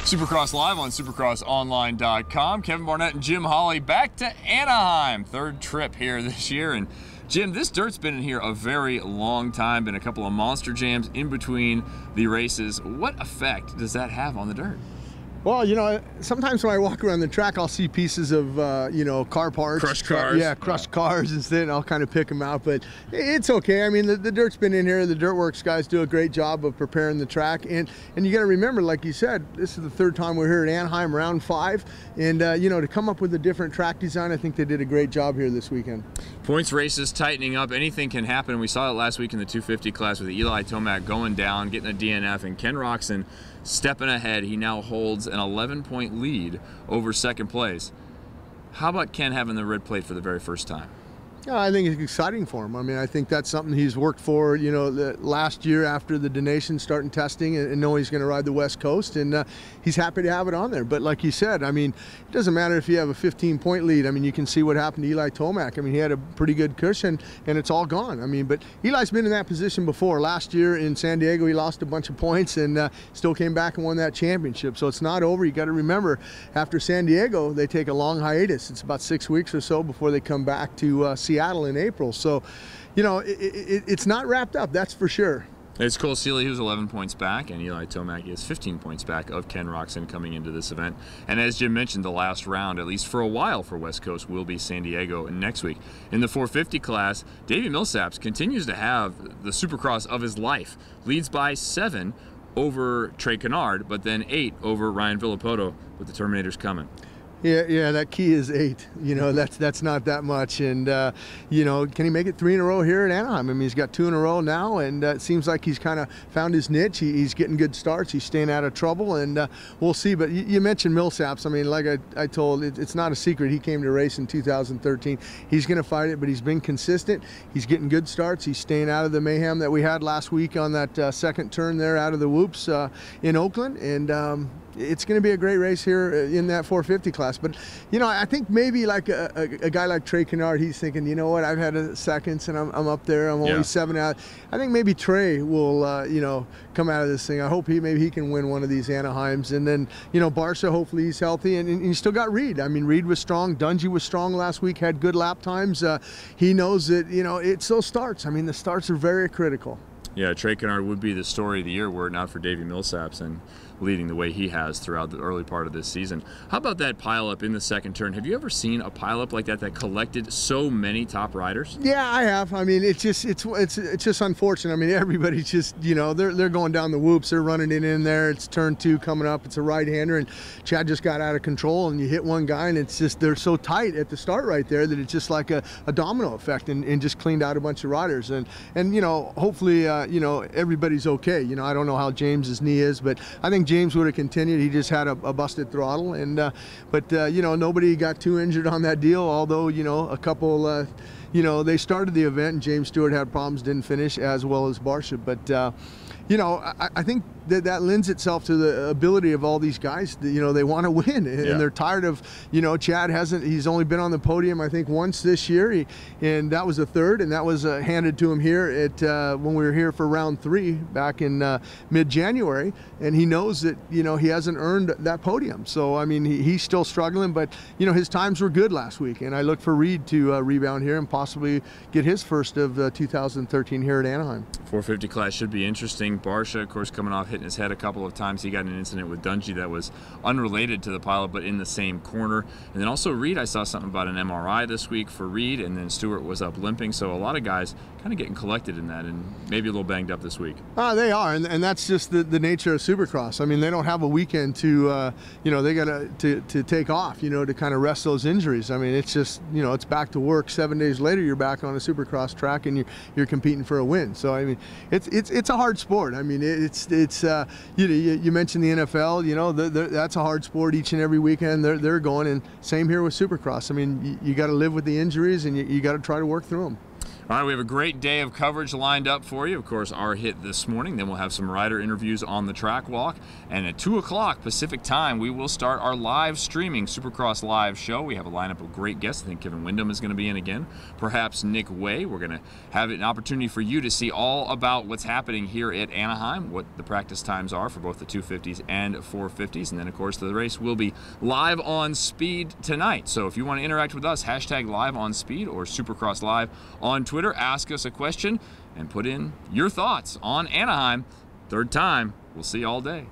Supercross Live on supercrossonline.com. Kevin Barnett and Jim Holley back to Anaheim. Third trip here this year. And Jim, this dirt's been in here a very long time. Been a couple of monster jams in between the races. What effect does that have on the dirt? Well, you know, sometimes when I walk around the track, I'll see pieces of, you know, car parts. Crushed cars. Yeah, crushed cars instead, and I'll kind of pick them out. But it's okay. I mean, the dirt's been in here. The Dirtworks guys do a great job of preparing the track. And you got to remember, like you said, this is the third time we're here at Anaheim, round 5. And, you know, to come up with a different track design, I think they did a great job here this weekend. Points races tightening up. Anything can happen. We saw it last week in the 250 class with Eli Tomac going down, getting a DNF, and Ken Roczen stepping ahead. He now holds an 11-point lead over second place. How about Ken having the red plate for the very first time? Yeah, I think it's exciting for him. I mean, I think that's something he's worked for, you know, last year after the donation starting testing and knowing he's going to ride the West Coast, and he's happy to have it on there. But like you said, I mean, it doesn't matter if you have a 15-point lead. I mean, you can see what happened to Eli Tomac. I mean, he had a pretty good cushion, and it's all gone. I mean, but Eli's been in that position before. Last year in San Diego, he lost a bunch of points and still came back and won that championship. So it's not over. You got to remember, after San Diego, they take a long hiatus. It's about 6 weeks or so before they come back to Seattle in April. So, you know, it's not wrapped up, that's for sure. It's Cole Seeley who's 11 points back, and Eli Tomac is 15 points back of Ken Roczen coming into this event. And as Jim mentioned, the last round, at least for a while for West Coast, will be San Diego next week. In the 450 class, Davey Millsaps continues to have the Supercross of his life. Leads by 7 over Trey Canard, but then 8 over Ryan Villapoto with the Terminators coming. Yeah, that key is 8. You know, that's not that much. And, you know, can he make it 3 in a row here at Anaheim? I mean, he's got 2 in a row now, and it seems like he's kind of found his niche. He's getting good starts. He's staying out of trouble, and we'll see. But you mentioned Millsaps. I mean, like I told, it's not a secret. He came to race in 2013. He's going to fight it, but he's been consistent. He's getting good starts. He's staying out of the mayhem that we had last week on that second turn there out of the whoops in Oakland. And it's going to be a great race here in that 450 class. But, you know, I think maybe like a guy like Trey Canard, he's thinking, you know what, I've had a seconds and I'm up there. I'm only 7 out. I think maybe Trey will, you know, come out of this thing. I hope maybe he can win one of these Anaheims. And then, you know, Barcia, hopefully he's healthy. And you still got Reed. I mean, Reed was strong. Dungey was strong last week, had good lap times. He knows that, you know, it's those starts. I mean, the starts are very critical. Yeah, Trey Canard would be the story of the year were it not for Davey Millsaps and leading the way he has throughout the early part of this season. How about that pileup in the second turn? Have you ever seen a pileup like that collected so many top riders? Yeah, I have. I mean, it's just unfortunate. I mean, everybody's just, you know, they're going down the whoops. They're running it in there. It's turn 2 coming up. It's a right-hander, and Chad just got out of control, and you hit one guy, and it's just they're so tight at the start right there that it's just like a domino effect, and just cleaned out a bunch of riders. And you know, hopefully, you know, everybody's okay. You know, I don't know how James's knee is, but I think James would have continued. He just had a busted throttle, and but you know, nobody got too injured on that deal. Although, you know, a couple, you know, they started the event and James Stewart had problems, didn't finish, as well as Barcia. But you know, I think that lends itself to the ability of all these guys. You know, they want to win, and they're tired of, you know, Chad he's only been on the podium, I think, once this year, and that was a third, and that was handed to him here at when we were here for round 3 back in mid-January, and he knows that, you know, he hasn't earned that podium. So, I mean, he's still struggling, but, you know, his times were good last week, and I look for Reed to rebound here and possibly get his first of 2013 here at Anaheim. 450 class should be interesting. Barcia, of course, coming off hitting his head a couple of times. He got an incident with Dungey that was unrelated to the pileup, but in the same corner. And then also Reed, I saw something about an MRI this week for Reed, and then Stewart was up limping. So a lot of guys kind of getting collected in that, and maybe a little banged up this week. They are, and that's just the nature of Supercross. I mean, they don't have a weekend to, you know, they got to take off, you know, to kind of rest those injuries. I mean, it's just, you know, it's back to work. 7 days later, you're back on a Supercross track, and you're competing for a win. So I mean, it's a hard sport. I mean, it's you mentioned the NFL. You know, that's a hard sport each and every weekend. They're going, and same here with Supercross. I mean, you got to live with the injuries, and you got to try to work through them. All right, we have a great day of coverage lined up for you. Of course, our hit this morning. Then we'll have some rider interviews on the track walk. And at 2 o'clock Pacific time, we will start our live streaming Supercross Live show. We have a lineup of great guests. I think Kevin Windham is going to be in again. Perhaps Nick Way. We're going to have an opportunity for you to see all about what's happening here at Anaheim, what the practice times are for both the 250s and 450s. And then, of course, the race will be live on Speed tonight. So if you want to interact with us, hashtag live on Speed or Supercross Live on Twitter. Ask us a question and put in your thoughts on Anaheim. Third time. We'll see you all day.